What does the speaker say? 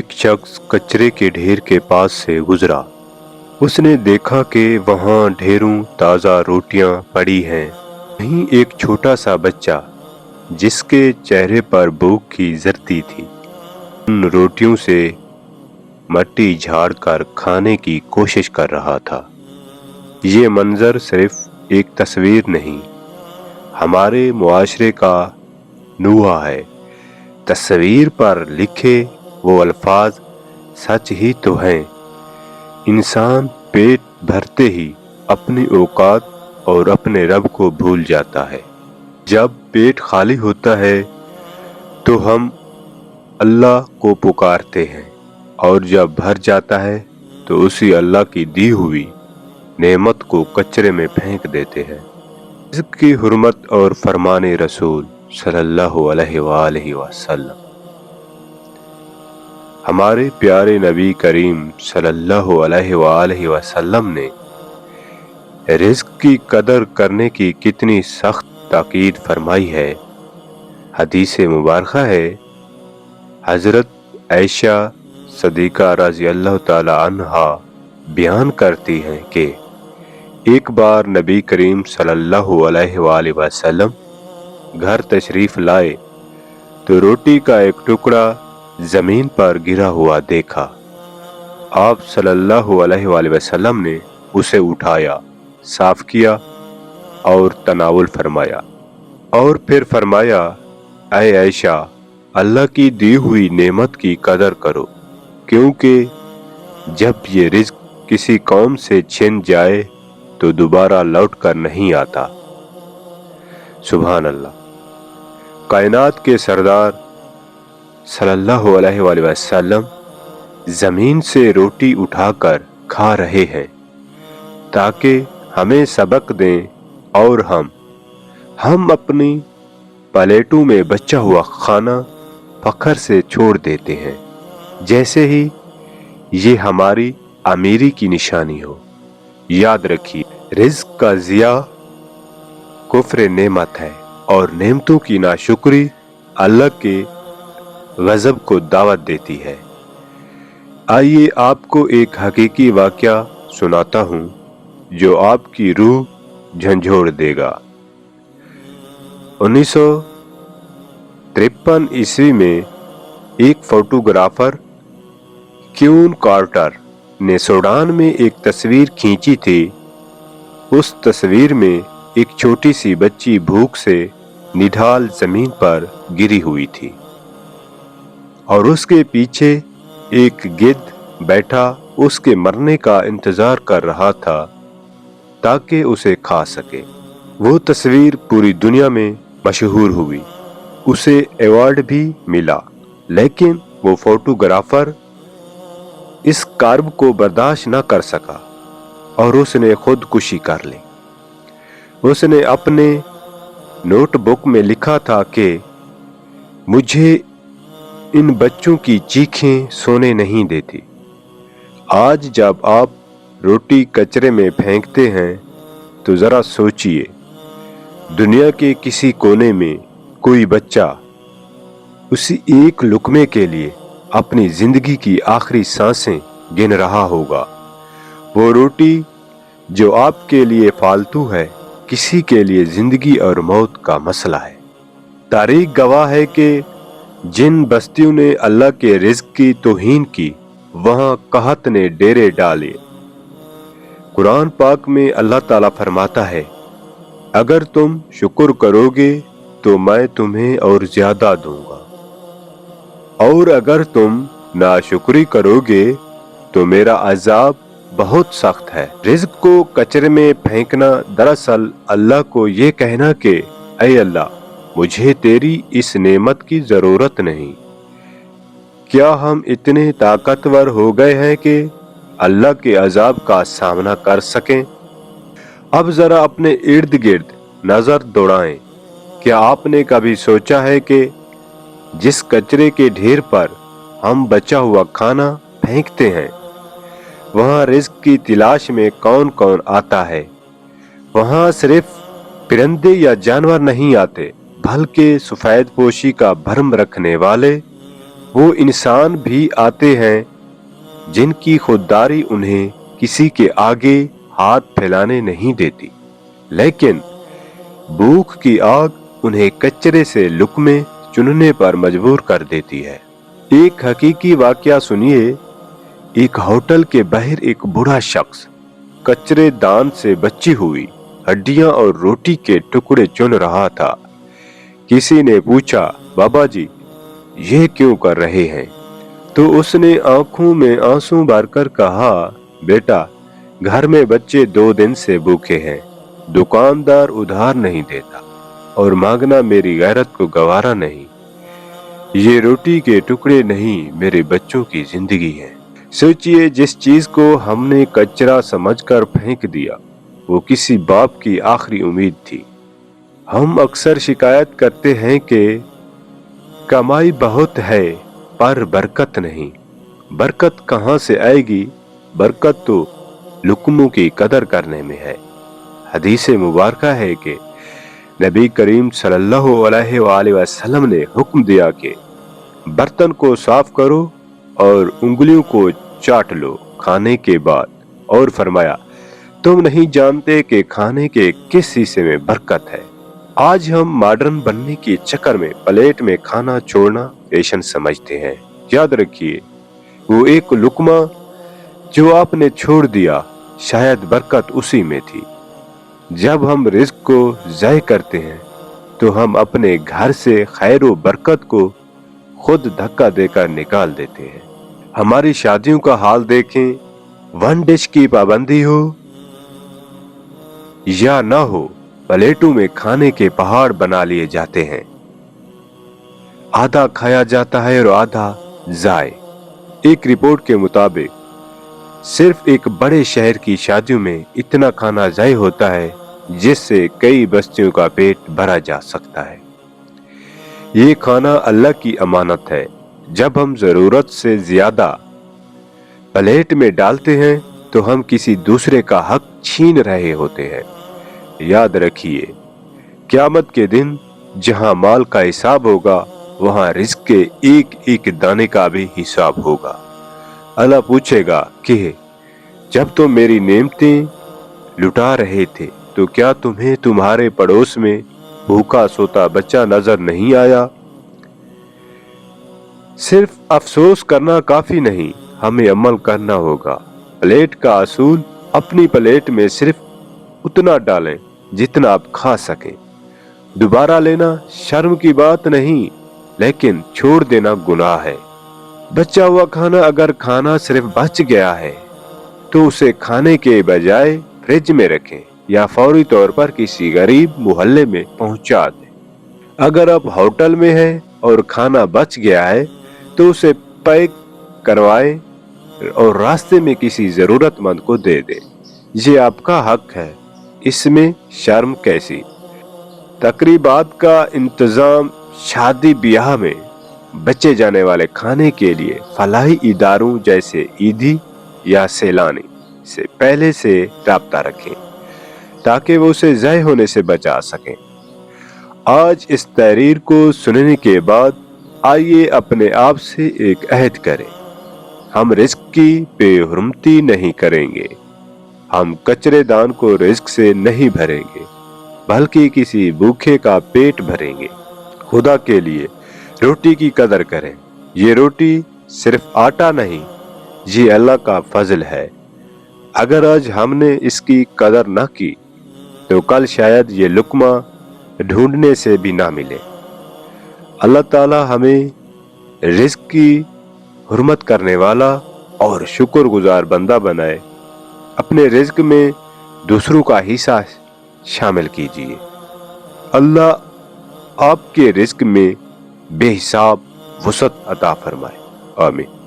एक शख्स कचरे के ढेर के पास से गुजरा। उसने देखा कि वहां ढेरों ताज़ा रोटियां पड़ी हैं। वहीं एक छोटा सा बच्चा जिसके चेहरे पर भूख की जर्दी थी, उन रोटियों से मट्टी झाड़कर खाने की कोशिश कर रहा था। ये मंजर सिर्फ एक तस्वीर नहीं, हमारे मुआशरे का नूहा है। तस्वीर पर लिखे वो अल्फाज सच ही तो हैं। इंसान पेट भरते ही अपनी औकात और अपने रब को भूल जाता है। जब पेट खाली होता है तो हम अल्लाह को पुकारते हैं, और जब भर जाता है तो उसी अल्लाह की दी हुई नेमत को कचरे में फेंक देते हैं। रिज़्क़ की हुर्मत और फरमाने रसूल सल्लल्लाहु अलैहि वसल्लम। हमारे प्यारे नबी करीम सल्लल्लाहु अलैहि वसल्लम ने रिज़्क़ की कदर करने की कितनी सख्त ताकीद फरमाई है। हदीस मुबारका है, हज़रत आयशा सदीक़ा रज़ी अल्लाह ताला अन्हा बयान करती हैं कि एक बार नबी करीम सल्लल्लाहु अलैहि वसल्लम घर तशरीफ़ लाए तो रोटी का एक टुकड़ा ज़मीन पर गिरा हुआ देखा। आप सल्लल्लाहु अलैहि वसल्लम ने उसे उठाया, साफ किया और तनावुल फरमाया, और फिर फरमाया, ऐ आयशा, अल्लाह की दी हुई नेमत की कदर करो, क्योंकि जब ये रिज़्क़ किसी कौम से छिन जाए तो दोबारा लौट कर नहीं आता। सुभान अल्लाह। कायनात के सरदार सल्लल्लाहु अलैहि वसल्लम ज़मीन से रोटी उठाकर खा रहे हैं ताकि हमें सबक दें, और हम अपनी प्लेटों में बचा हुआ खाना फखर से छोड़ देते हैं, जैसे ही ये हमारी अमीरी की निशानी हो। याद रखिए, रिज़्क़ का ज़िया कुफ्र नेमत है, और नेमतों की नाशुक्री अल्लाह के गज़ब को दावत देती है। आइए आपको एक हकीकी वाक़या सुनाता हूँ जो आपकी रूह झंझोड़ देगा। 1953 ईस्वी में एक फोटोग्राफर क्यून कार्टर ने सूडान में एक तस्वीर खींची थी। उस तस्वीर में एक छोटी सी बच्ची भूख से निढाल जमीन पर गिरी हुई थी, और उसके पीछे एक गिद्ध बैठा उसके मरने का इंतजार कर रहा था ताकि उसे खा सके। वो तस्वीर पूरी दुनिया में मशहूर हुई, उसे अवार्ड भी मिला, लेकिन वो फोटोग्राफर इस कर्ब को बर्दाश्त न कर सका और उसने खुदकुशी कर ली। उसने अपने नोटबुक में लिखा था कि मुझे इन बच्चों की चीखें सोने नहीं देती। आज जब आप रोटी कचरे में फेंकते हैं तो ज़रा सोचिए, दुनिया के किसी कोने में कोई बच्चा उसी एक लुकमे के लिए अपनी ज़िंदगी की आखिरी सांसें गिन रहा होगा। वो रोटी जो आपके लिए फालतू है, किसी के लिए ज़िंदगी और मौत का मसला है। तारीख गवाह है कि जिन बस्तियों ने अल्लाह के रिज़्क़ की तौहीन की, वहां कहत ने डेरे डाले। कुरान पाक में अल्लाह ताला फरमाता है, अगर तुम शुक्र करोगे तो मैं तुम्हें और ज्यादा दूंगा, और अगर तुम नाशुक्री करोगे तो मेरा अजाब बहुत सख्त है। रिज़्क़ को कचरे में फेंकना दरअसल अल्लाह को ये कहना कि ऐ अल्लाह, मुझे तेरी इस नेमत की जरूरत नहीं। क्या हम इतने ताकतवर हो गए हैं कि अल्लाह के अजाब का सामना कर सकें? अब जरा अपने इर्द गिर्द नजर दौड़ाएं। क्या आपने कभी सोचा है कि जिस कचरे के ढेर पर हम बचा हुआ खाना फेंकते हैं, वहां रिज़्क़ की तलाश में कौन कौन आता है? वहां सिर्फ परिंदे या जानवर नहीं आते, बल्कि सफेद पोशी का भरम रखने वाले وہ انسان بھی آتے ہیں جن کی خودداری انہیں کسی کے آگے ہاتھ پھیلانے نہیں دیتی، لیکن بھوک کی آگ انہیں کچرے سے لقمے چننے پر مجبور کر دیتی ہے۔ ایک حقیقی واقعہ سنیے۔ ایک ہوٹل کے باہر ایک بوڑھا شخص کچرے دان سے بچی ہوئی ہڈیاں اور روٹی کے ٹکڑے چن رہا تھا۔ کسی نے پوچھا، بابا جی یہ کیوں کر رہے ہیں؟ تو اس نے آنکھوں میں آنسو بھر کر کہا، بیٹا گھر میں بچے 2 دن سے بھوکے ہیں، دکاندار ادھار نہیں دیتا اور مانگنا میری غیرت کو گوارا نہیں۔ یہ روٹی کے ٹکڑے نہیں، میرے بچوں کی زندگی ہے۔ سوچئے، جس چیز کو ہم نے کچرا سمجھ کر پھینک دیا وہ کسی باپ کی آخری امید تھی۔ ہم اکثر شکایت کرتے ہیں کہ کمائی بہت ہے پر برکت نہیں۔ برکت کہاں سے آئے گی؟ برکت تو لقموں کی قدر کرنے میں ہے۔ حدیث مبارکہ ہے کہ نبی کریم صلی اللہ علیہ وآلہ وسلم نے حکم دیا کہ برتن کو صاف کرو اور انگلیوں کو چاٹ لو کھانے کے بعد، اور فرمایا تم نہیں جانتے کہ کھانے کے کس حصے میں برکت ہے۔ آج ہم ماڈرن بننے کے چکر میں پلیٹ میں کھانا چھوڑنا فیشن سمجھتے ہیں۔ یاد رکھیے، وہ ایک لقمہ جو آپ نے چھوڑ دیا شاید برکت اسی میں تھی۔ جب ہم رزق کو ضائع کرتے ہیں تو ہم اپنے گھر سے خیر و برکت کو خود دھکا دے کر نکال دیتے ہیں۔ ہماری شادیوں کا حال دیکھیں، 1 ڈش کی پابندی ہو یا نہ ہو، پلیٹوں میں کھانے کے پہاڑ بنا لیے جاتے ہیں۔ آدھا کھایا جاتا ہے اور آدھا ضائع۔ ایک رپورٹ کے مطابق صرف ایک بڑے شہر کی شادیوں میں اتنا کھانا ضائع ہوتا ہے جس سے کئی بستیوں کا پیٹ بھرا جا سکتا ہے۔ یہ کھانا اللہ کی امانت ہے۔ جب ہم ضرورت سے زیادہ پلیٹ میں ڈالتے ہیں تو ہم کسی دوسرے کا حق چھین رہے ہوتے ہیں۔ یاد رکھیے، قیامت کے دن جہاں مال کا حساب ہوگا وہاں رزق کے ایک ایک دانے کا بھی حساب ہوگا۔ اللہ پوچھے گا کہ جب تم میری نعمتیں لٹا رہے تھے تو کیا تمہیں تمہارے پڑوس میں بھوکا سوتا بچہ نظر نہیں آیا؟ صرف افسوس کرنا کافی نہیں، ہمیں عمل کرنا ہوگا۔ پلیٹ کا اصول، اپنی پلیٹ میں صرف اتنا ڈالیں جتنا آپ کھا سکیں۔ دوبارہ لینا شرم کی بات نہیں، لیکن چھوڑ دینا گناہ ہے۔ بچا ہوا کھانا اگر کھانا صرف بچ گیا ہے تو اسے کھانے کے بجائے فریج میں رکھیں یا فوری طور پر کسی غریب محلے میں پہنچا دیں۔ اگر آپ ہوٹل میں ہیں اور کھانا بچ گیا ہے تو اسے پیک کروائیں اور راستے میں کسی ضرورت مند کو دے دیں۔ یہ آپ کا حق ہے، اس میں شرم کیسی؟ تقریبات کا انتظام، شادی بیاہ میں بچے جانے والے کھانے کے لیے فلاحی اداروں جیسے عیدی یا سیلانی سے پہلے سے رابطہ رکھیں تاکہ وہ اسے ضائع ہونے سے بچا سکیں۔ آج اس تحریر کو سننے کے بعد آئیے اپنے آپ سے ایک عہد کریں، ہم رزق کی بے حرمتی نہیں کریں گے۔ ہم کچرے دان کو رزق سے نہیں بھریں گے بلکہ کسی بھوکے کا پیٹ بھریں گے۔ خدا کے لیے روٹی کی قدر کریں۔ یہ روٹی صرف آٹا نہیں، یہ اللہ کا فضل ہے۔ اگر آج ہم نے اس کی قدر نہ کی تو کل شاید یہ لقمہ ڈھونڈنے سے بھی نہ ملے۔ اللہ تعالی ہمیں رزق کی حرمت کرنے والا اور شکر گزار بندہ بنائے۔ اپنے رزق میں دوسروں کا حصہ شامل کیجیے۔ اللہ آپ کے رزق میں بے حساب وسعت عطا فرمائے۔ آمین۔